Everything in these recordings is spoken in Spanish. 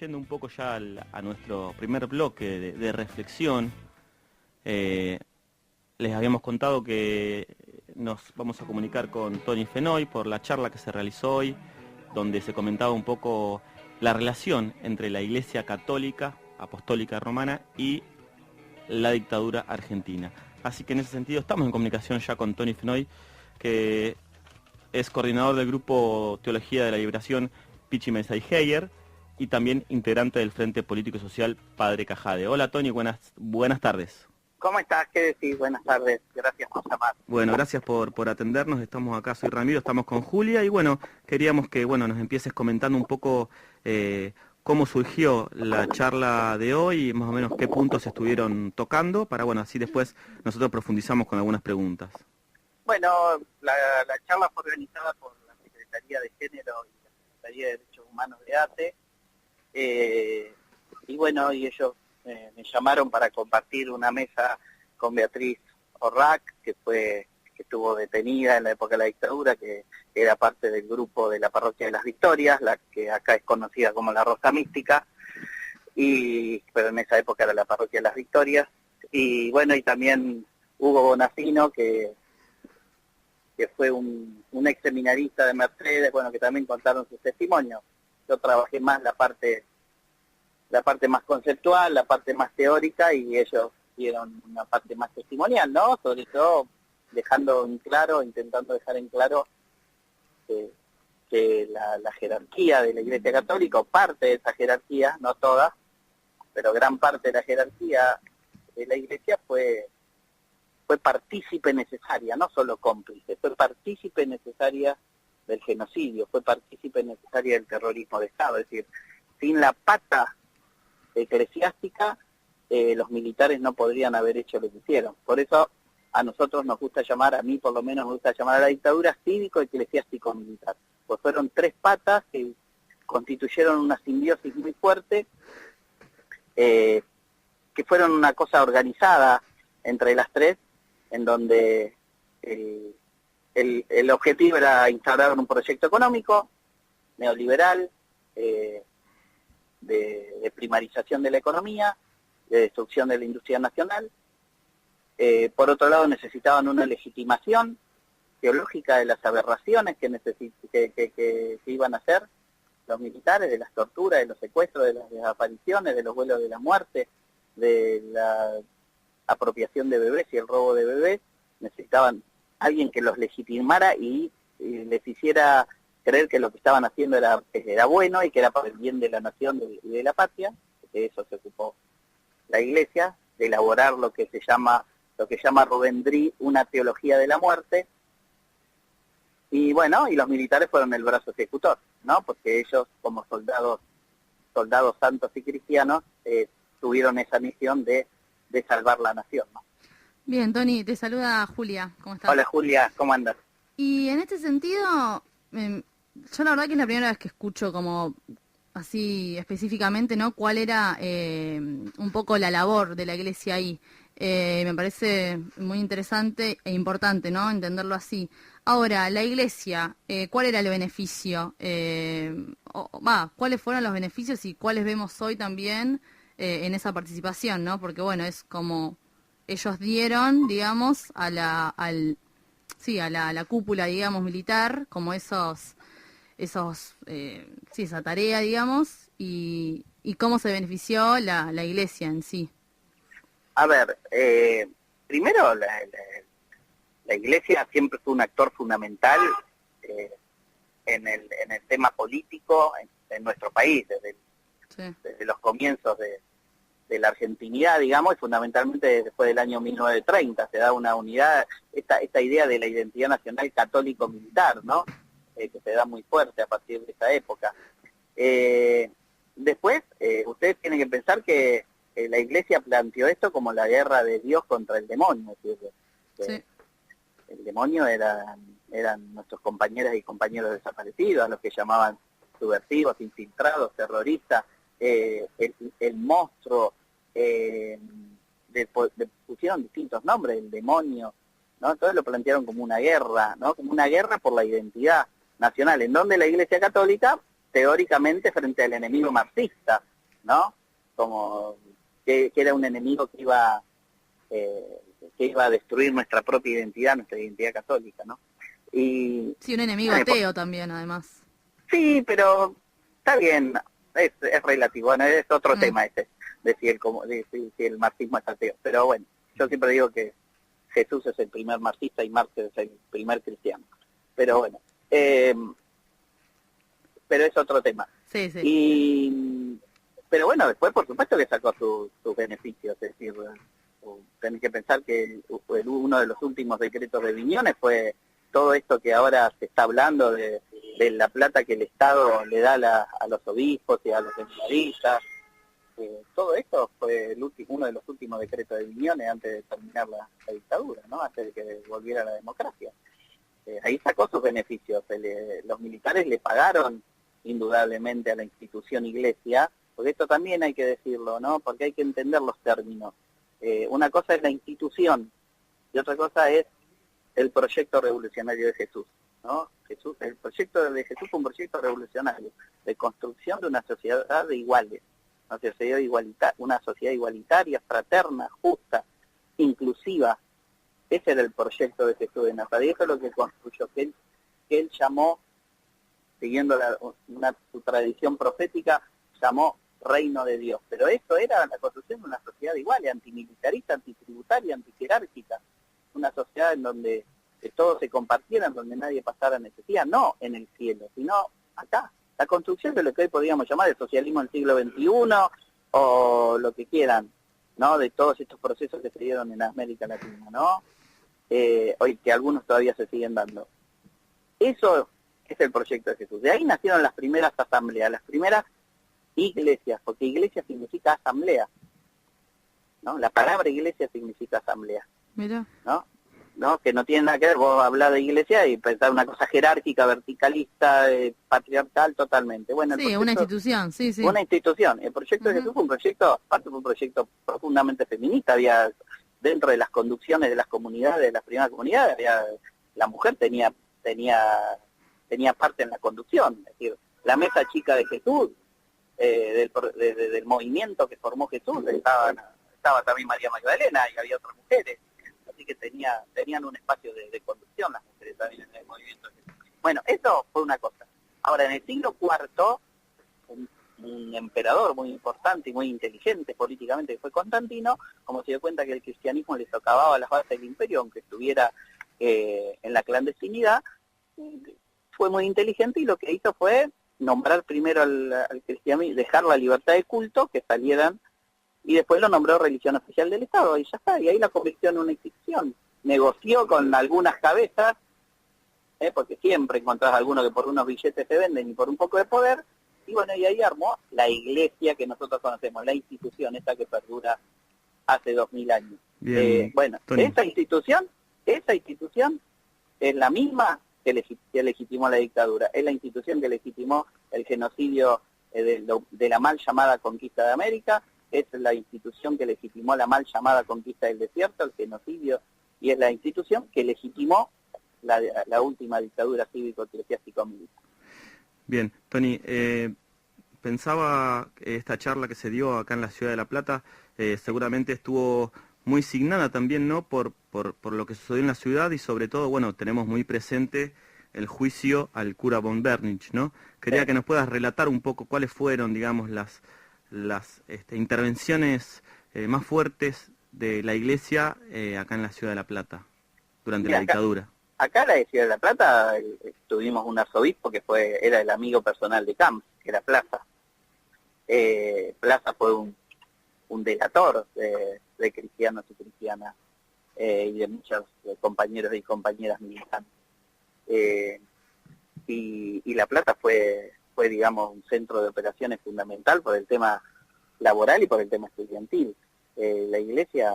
yendo un poco ya a nuestro primer bloque de reflexión, les habíamos contado que nos vamos a comunicar con Tony Fenoy por la charla que se realizó hoy, donde se comentaba un poco la relación entre la Iglesia Católica, Apostólica Romana y la dictadura argentina. Así que en ese sentido estamos en comunicación ya con Tony Fenoy, que es coordinador del grupo Teología de la Liberación Pichi Mensay Heyer y también integrante del Frente Político y Social Padre Cajade. Hola Tony, buenas tardes. ¿Cómo estás? ¿Qué decís? Buenas tardes. Gracias por llamar. Bueno, gracias por atendernos. Estamos acá, soy Ramiro, estamos con Julia y bueno, queríamos que nos empieces comentando un poco cómo surgió la charla de hoy y más o menos qué puntos estuvieron tocando para, así después nosotros profundizamos con algunas preguntas. Bueno, la charla fue organizada por la Secretaría de Género y la Secretaría de Derechos Humanos de ATE y ellos me llamaron para compartir una mesa con Beatriz Orrac, que estuvo detenida en la época de la dictadura, que era parte del grupo de la Parroquia de las Victorias, la que acá es conocida como la Rosa Mística, pero en esa época era la Parroquia de las Victorias, y también Hugo Bonacino, que fue un ex seminarista de Mercedes, que también contaron sus testimonios. Yo trabajé más la parte más conceptual, la parte más teórica, y ellos dieron una parte más testimonial, ¿no? Sobre todo intentando dejar en claro que la jerarquía de la Iglesia Católica, o parte de esa jerarquía, no toda, pero gran parte de la jerarquía de la Iglesia fue partícipe necesaria, no solo cómplice, fue partícipe necesaria del genocidio, fue partícipe necesaria del terrorismo de Estado. Es decir, sin la pata eclesiástica, los militares no podrían haber hecho lo que hicieron. Por eso a nosotros nos gusta llamar, a mí por lo menos me gusta llamar a la dictadura cívico-eclesiástico-militar, pues fueron tres patas que constituyeron una simbiosis muy fuerte, que fueron una cosa organizada entre las tres, en donde el objetivo era instaurar un proyecto económico neoliberal, de primarización de la economía, de destrucción de la industria nacional. Por otro lado, necesitaban una legitimación teológica de las aberraciones que iban a hacer los militares, de las torturas, de los secuestros, de las desapariciones, de los vuelos de la muerte, de la apropiación de bebés y el robo de bebés. Necesitaban alguien que los legitimara y les hiciera creer que lo que estaban haciendo era bueno y que era para el bien de la nación y de la patria. De eso se ocupó la Iglesia, de elaborar lo que llama Rubén Drí una teología de la muerte. Y los militares fueron el brazo ejecutor, ¿no? Porque ellos, como soldados santos y cristianos, tuvieron esa misión de salvar la nación, ¿no? Bien, Tony, te saluda Julia. ¿Cómo estás? Hola Julia, ¿cómo andas? Y en este sentido, yo la verdad que es la primera vez que escucho como así específicamente, ¿no? Cuál era un poco la labor de la Iglesia ahí. Me parece muy interesante e importante, ¿no? Entenderlo así. Ahora, la Iglesia, ¿cuál era el beneficio? ¿Cuáles fueron los beneficios y cuáles vemos hoy también en esa participación, ¿no? Porque es como ellos dieron, digamos, a la cúpula, digamos, militar, como esa tarea, digamos, y cómo se benefició la Iglesia en sí. A ver, primero la Iglesia siempre fue un actor fundamental en el tema político en nuestro país, desde los comienzos de la argentinidad, digamos, y fundamentalmente después del año 1930 se da una unidad, esta idea de la identidad nacional católico-militar, ¿no? Que se da muy fuerte a partir de esa época. Después, ustedes tienen que pensar que la Iglesia planteó esto como la guerra de Dios contra el demonio. Es decir, Sí. El demonio eran nuestros compañeras y compañeros desaparecidos, a los que llamaban subversivos, infiltrados, terroristas, el monstruo, pusieron distintos nombres, el demonio, ¿no? Entonces lo plantearon como una guerra, ¿no? Como una guerra por la identidad nacional, en donde la Iglesia Católica teóricamente frente al enemigo marxista, ¿no? Como que era un enemigo que iba a destruir nuestra propia identidad, nuestra identidad católica, ¿no? Y sí, un enemigo ateo también, además. sí, pero está bien, es relativo, bueno, es otro tema ese, de si el marxismo es ateo, pero bueno, yo siempre digo que Jesús es el primer marxista y Marx es el primer cristiano, pero bueno, pero es otro tema. Sí. Pero bueno, después por supuesto que sacó sus beneficios, es decir, tenés que pensar que uno de los últimos decretos de Viñones fue todo esto que ahora se está hablando de la plata que el Estado le da a los obispos y a los seminaristas. Todo esto fue uno de los últimos decretos de Viñones antes de terminar la dictadura, ¿no? Antes de que volviera la democracia. Ahí sacó sus beneficios. Los militares le pagaron indudablemente a la institución Iglesia, porque esto también hay que decirlo, ¿no? Porque hay que entender los términos. Una cosa es la institución y otra cosa es el proyecto revolucionario de Jesús, ¿no? El proyecto de Jesús fue un proyecto revolucionario de construcción de una sociedad de iguales, una sociedad igualitaria, fraterna, justa, inclusiva. Ese era el proyecto de Jesús de Nazaret, y eso es lo que construyó, que él llamó, siguiendo su tradición profética, llamó reino de Dios. Pero esto era la construcción de una sociedad igual, antimilitarista, antitributaria, antijerárquica, una sociedad en donde todos se compartieran, donde nadie pasara necesidad, no en el cielo, sino acá. La construcción de lo que hoy podríamos llamar el socialismo del siglo XXI, o lo que quieran, ¿no? De todos estos procesos que se dieron en América Latina, ¿no? Hoy que algunos todavía se siguen dando. Eso es el proyecto de Jesús. De ahí nacieron las primeras asambleas, las primeras iglesias, porque iglesia significa asamblea, ¿no? La palabra iglesia significa asamblea. Mira. ¿No? Que no tiene nada que ver, vos hablás de iglesia y pensás una cosa jerárquica, verticalista, patriarcal totalmente. Bueno, sí, una institución, sí. Una institución. El proyecto de Jesús fue un proyecto profundamente feminista. Había, dentro de las conducciones de las comunidades, de las primeras comunidades, la mujer tenía parte en la conducción. Es decir, la mesa chica de Jesús, del movimiento que formó Jesús, estaba también María Magdalena y había otras mujeres. Así que tenían un espacio de conducción las mujeres también en el movimiento. Bueno, eso fue una cosa. Ahora, en el siglo IV, un emperador muy importante y muy inteligente políticamente, que fue Constantino, como se dio cuenta que el cristianismo le socavaba las bases del imperio, aunque estuviera en la clandestinidad, fue muy inteligente y lo que hizo fue nombrar primero al cristianismo, dejar la libertad de culto, que salieran, y después lo nombró religión oficial del Estado, y ya está, y ahí la convirtió en una institución. Negoció con algunas cabezas, porque siempre encontrás algunos que por unos billetes se venden y por un poco de poder, y bueno, y ahí armó la iglesia que nosotros conocemos, la institución esta que perdura hace 2000 años. Bueno, Tony. esa institución es la misma que legitimó la dictadura, es la institución que legitimó el genocidio de la mal llamada conquista de América, es la institución que legitimó la mal llamada conquista del desierto, el genocidio, y es la institución que legitimó la última dictadura cívico-eclesiástico-militar. Bien, Tony, pensaba esta charla que se dio acá en la ciudad de La Plata, seguramente estuvo muy signada también, ¿no?, por lo que sucedió en la ciudad y sobre todo, bueno, tenemos muy presente el juicio al cura von Bernich, ¿no? Quería que nos puedas relatar un poco cuáles fueron, digamos, las intervenciones más fuertes de la Iglesia acá en la ciudad de La Plata durante la dictadura. Acá en la ciudad de La Plata tuvimos un arzobispo que era el amigo personal de Camps, que era Plaza. Plaza fue un delator de cristianos y cristianas y de muchos compañeros y compañeras militantes. Y La Plata fue, digamos, un centro de operaciones fundamental por el tema laboral y por el tema estudiantil. La iglesia,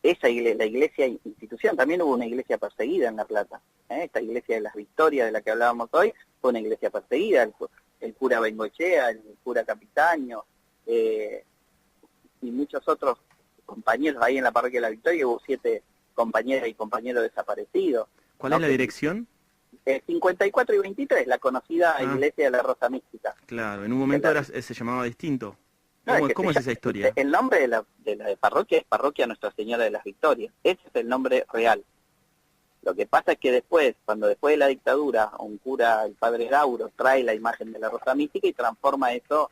la iglesia institución, también hubo una iglesia perseguida en La Plata. Esta iglesia de las Victorias de la que hablábamos hoy fue una iglesia perseguida, el cura Bengochea, el cura Capitaño, y muchos otros compañeros ahí en la parroquia de la Victoria. Hubo 7 compañeras y compañeros desaparecidos. ¿Cuál es la dirección? 54 y 23, la conocida iglesia de la Rosa Mística. Claro, en un momento se llamaba distinto. No, ¿Cómo es esa historia? El nombre de la parroquia es Parroquia Nuestra Señora de las Victorias. Ese es el nombre real. Lo que pasa es que después de la dictadura, un cura, el padre Gauro, trae la imagen de la Rosa Mística y transforma eso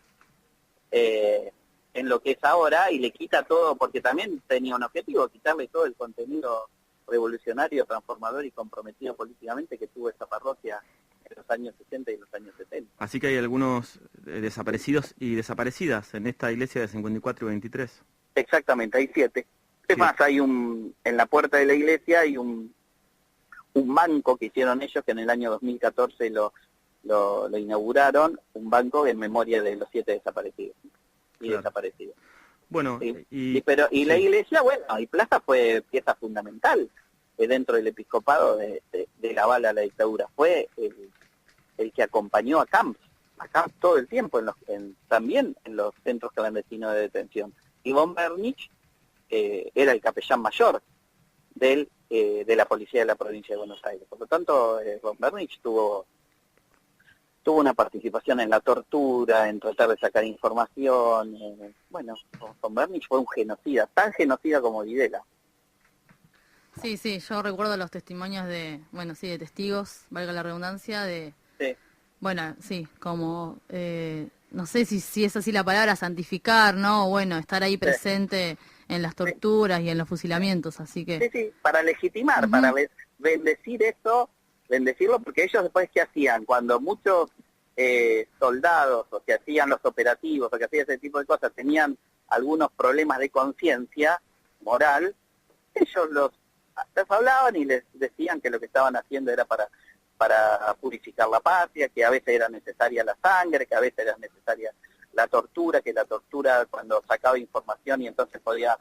en lo que es ahora y le quita todo, porque también tenía un objetivo, quitarle todo el contenido revolucionario, transformador y comprometido políticamente que tuvo esta parroquia en los años 60 y los años 70. Así que hay algunos desaparecidos y desaparecidas en esta iglesia de 54 y 23. Exactamente, hay 7. Es más, hay en la puerta de la iglesia hay un banco que hicieron ellos, que en el año 2014 lo inauguraron, un banco en memoria de los 7 desaparecidos y desaparecidos. Bueno, sí. La iglesia, y Plaza fue pieza fundamental dentro del episcopado de la bala a la dictadura. Fue el que acompañó a Camps todo el tiempo, también en los centros clandestinos de detención. Y von Bernich era el capellán mayor de la policía de la provincia de Buenos Aires. Por lo tanto, von Bernich tuvo una participación en la tortura, en tratar de sacar información. Von Bernich fue un genocida, tan genocida como Videla. Sí, yo recuerdo los testimonios de testigos, valga la redundancia, como, no sé si es así la palabra, santificar, ¿no? Estar ahí presente en las torturas y en los fusilamientos, así que... Sí, para legitimar, para bendecir eso, bendecirlo, porque ellos después, ¿qué hacían? Cuando muchos soldados, o que hacían los operativos, o que hacían ese tipo de cosas, tenían algunos problemas de conciencia moral, ellos los hablaban y les decían que lo que estaban haciendo era para purificar la patria, que a veces era necesaria la sangre, que a veces era necesaria la tortura, que la tortura cuando sacaba información y entonces podía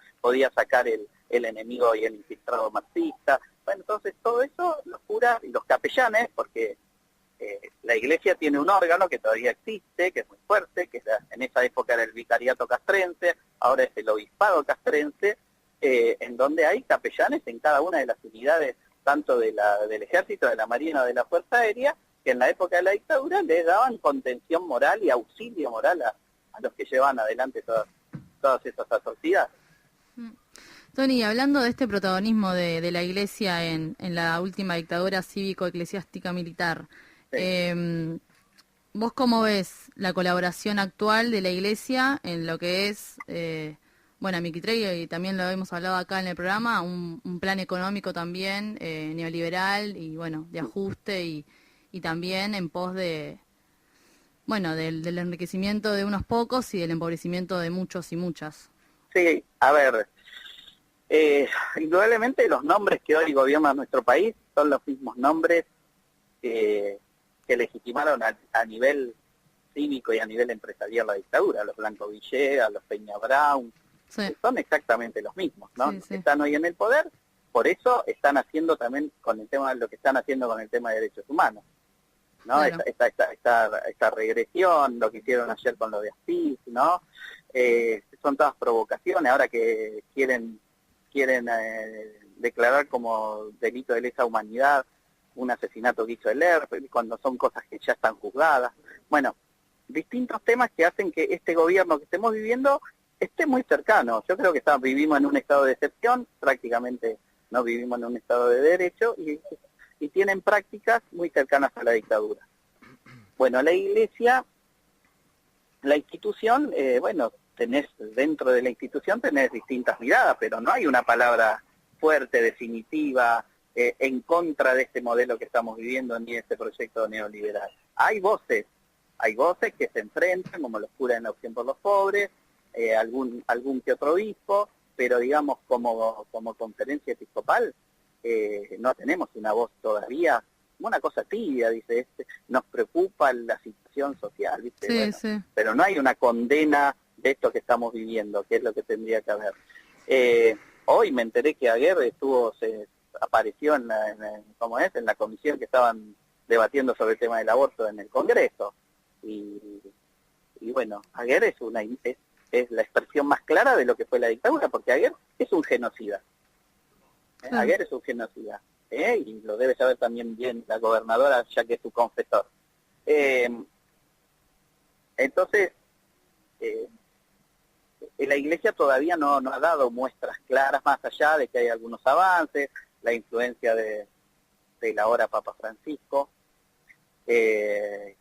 sacar el enemigo y el infiltrado marxista. Entonces todo eso los curas y los capellanes, porque la iglesia tiene un órgano que todavía existe, que es muy fuerte, que en esa época era el vicariato castrense, ahora es el obispado castrense, en donde hay capellanes en cada una de las unidades, tanto del ejército, de la marina o de la fuerza aérea, que en la época de la dictadura les daban contención moral y auxilio moral a los que llevan adelante todas esas atrocidades. Tony, hablando de este protagonismo de la iglesia en la última dictadura cívico-eclesiástica militar, ¿vos cómo ves la colaboración actual de la iglesia en lo que es... Miquitray, y también lo hemos hablado acá en el programa, un plan económico también neoliberal y de ajuste y también en pos de del enriquecimiento de unos pocos y del empobrecimiento de muchos y muchas? Sí, a ver, indudablemente los nombres que hoy gobiernan nuestro país son los mismos nombres que legitimaron a nivel cívico y a nivel empresarial la dictadura, los Blanco Villegas, los Peña Brown. Sí. Son exactamente los mismos, ¿no? Sí. Están hoy en el poder, por eso están haciendo también con el tema, lo que están haciendo con el tema de derechos humanos, ¿no? Claro. Esta regresión, lo que hicieron ayer con lo de Aspic, ¿no? Son todas provocaciones, ahora que quieren declarar como delito de lesa humanidad un asesinato que hizo el ERP, cuando son cosas que ya están juzgadas. Distintos temas que hacen que este gobierno que estemos viviendo esté muy cercano. Yo creo que vivimos en un estado de excepción, prácticamente no vivimos en un estado de derecho y tienen prácticas muy cercanas a la dictadura. La iglesia, la institución, tenés dentro de la institución tenés distintas miradas, pero no hay una palabra fuerte, definitiva, en contra de este modelo que estamos viviendo ni de este proyecto neoliberal. Hay voces que se enfrentan, como los curas en la opción por los pobres, algún que otro obispo, pero digamos como conferencia episcopal no tenemos una voz todavía, una cosa tibia, dice, nos preocupa la situación social, ¿viste? Sí. Pero no hay una condena de esto que estamos viviendo, que es lo que tendría que haber. Hoy me enteré que Aguirre apareció en la comisión que estaban debatiendo sobre el tema del aborto en el Congreso, y Aguirre es la expresión más clara de lo que fue la dictadura, porque Aguirre es un genocida. Aguirre es un genocida. y lo debe saber también bien la gobernadora, ya que es su confesor. Entonces, la Iglesia todavía no ha dado muestras claras, más allá de que hay algunos avances, la influencia del ahora Papa Francisco, que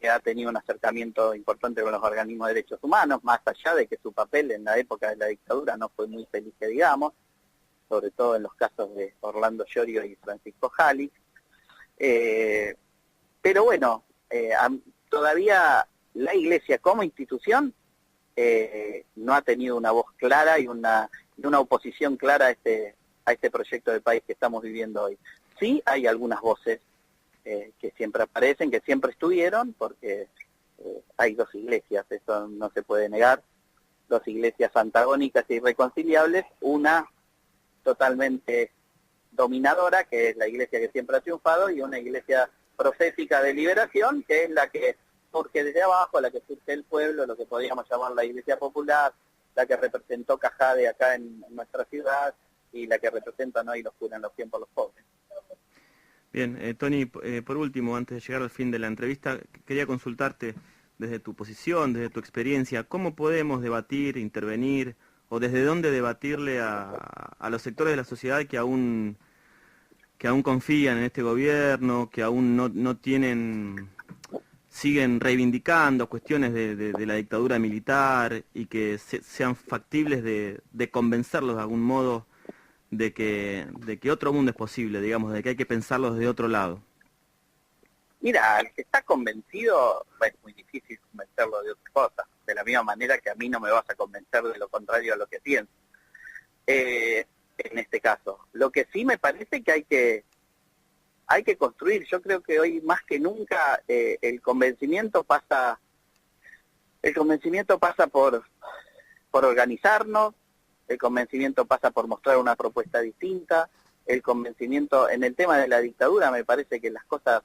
ha tenido un acercamiento importante con los organismos de derechos humanos, más allá de que su papel en la época de la dictadura no fue muy feliz, que digamos, sobre todo en los casos de Orlando Llorio y Francisco Jali. Pero bueno, todavía la Iglesia como institución no ha tenido una voz clara y una oposición clara a este proyecto de país que estamos viviendo hoy. Sí, hay algunas voces que siempre aparecen, que siempre estuvieron, porque hay dos iglesias, eso no se puede negar, dos iglesias antagónicas e irreconciliables, una totalmente dominadora, que es la iglesia que siempre ha triunfado, y una iglesia profética de liberación, que es la que surge desde abajo, la que surge del pueblo, lo que podríamos llamar la iglesia popular, la que representó Cajade acá en nuestra ciudad, y la que representan hoy los curas en los tiempos los pobres. Bien, Tony, por último, antes de llegar al fin de la entrevista, quería consultarte desde tu posición, desde tu experiencia, ¿cómo podemos debatir, intervenir, o desde dónde debatirle a los sectores de la sociedad que aún confían en este gobierno, que aún no tienen, siguen reivindicando cuestiones de la dictadura militar y que sean factibles de convencerlos de algún modo de que otro mundo es posible, digamos, de que hay que pensarlo desde otro lado? Mira, el que está convencido, es muy difícil convencerlo de otra cosa, de la misma manera que a mí no me vas a convencer de lo contrario a lo que pienso. En este caso, lo que sí me parece que hay que construir. Yo creo que hoy más que nunca el convencimiento pasa por organizarnos. El convencimiento pasa por mostrar una propuesta distinta. El convencimiento, en el tema de la dictadura, me parece que las cosas,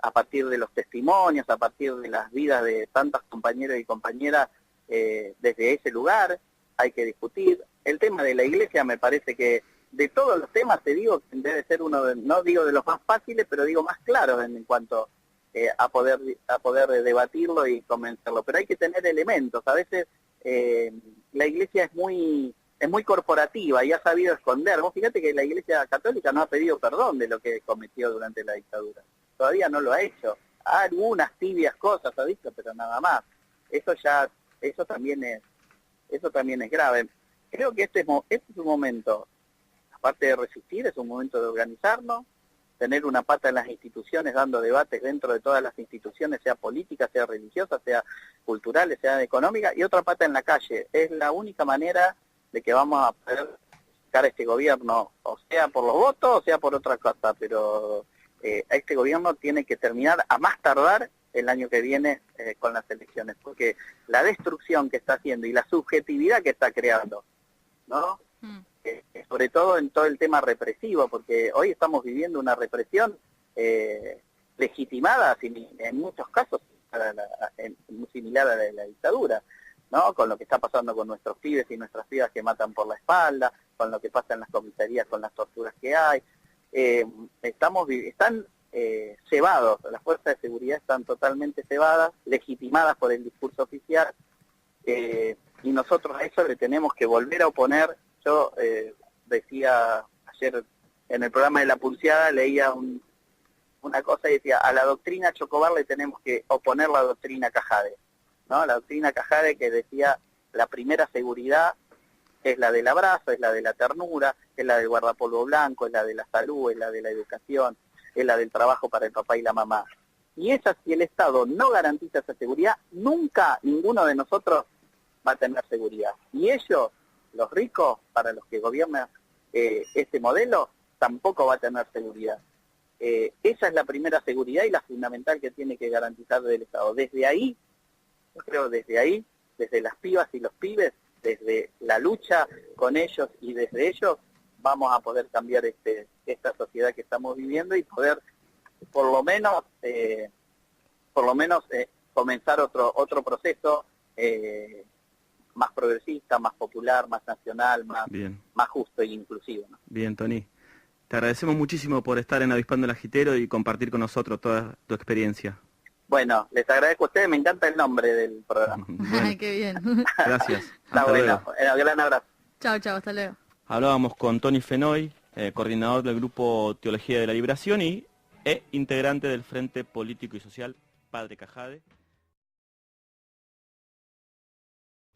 a partir de los testimonios, a partir de las vidas de tantos compañeros y compañeras, desde ese lugar hay que discutir. El tema de la iglesia me parece que de todos los temas, te digo, debe ser uno, no digo de los más fáciles, pero digo más claros en cuanto a poder debatirlo y convencerlo. Pero hay que tener elementos. A veces la iglesia es muy corporativa y ha sabido esconder. Vos fíjate que la iglesia católica no ha pedido perdón de lo que cometió durante la dictadura. Todavía no lo ha hecho. Algunas tibias cosas ha dicho, pero nada más. Eso también es grave. Creo que este es un momento, aparte de resistir, es un momento de organizarnos, tener una pata en las instituciones, dando debates dentro de todas las instituciones, sea políticas, sea religiosas, sea culturales, sea económicas, y otra pata en la calle. Es la única manera de que vamos a poder sacar a este gobierno, o sea por los votos, o sea por otra cosa, pero este gobierno tiene que terminar a más tardar el año que viene con las elecciones, porque la destrucción que está haciendo y la subjetividad que está creando, ¿no? Sobre todo en todo el tema represivo, porque hoy estamos viviendo una represión legitimada, en muchos casos muy similar a la dictadura, ¿no? Con lo que está pasando con nuestros pibes y nuestras pibas que matan por la espalda, con lo que pasa en las comisarías, con las torturas que hay. Están cebados, las fuerzas de seguridad están totalmente cebadas, legitimadas por el discurso oficial, y nosotros a eso le tenemos que volver a oponer. Yo decía ayer en el programa de La Pulseada, leía una cosa y decía, a la doctrina Chocobar le tenemos que oponer la doctrina Cajade, ¿no? La doctrina Cajade que decía, la primera seguridad es la del abrazo, es la de la ternura, es la del guardapolvo blanco, es la de la salud, es la de la educación, es la del trabajo para el papá y la mamá. Y si el Estado no garantiza esa seguridad, nunca ninguno de nosotros va a tener seguridad. Y ellos, los ricos, para los que gobierna este modelo, tampoco va a tener seguridad. Esa es la primera seguridad y la fundamental que tiene que garantizar el Estado. Desde ahí, yo creo desde las pibas y los pibes, desde la lucha con ellos y desde ellos, vamos a poder cambiar esta sociedad que estamos viviendo y poder, por lo menos comenzar otro proceso más progresista, más popular, más nacional, más justo e inclusivo, ¿no? Bien, Tony. Te agradecemos muchísimo por estar en Avispando el Agitero y compartir con nosotros toda tu experiencia. Bueno, les agradezco a ustedes, me encanta el nombre del programa. Ay, qué bien. Gracias. Está Hasta bueno, luego. gran abrazo. Chao, chao, hasta luego. Hablábamos con Tony Fenoy, coordinador del Grupo Teología de la Liberación e integrante del Frente Político y Social Padre Cajade.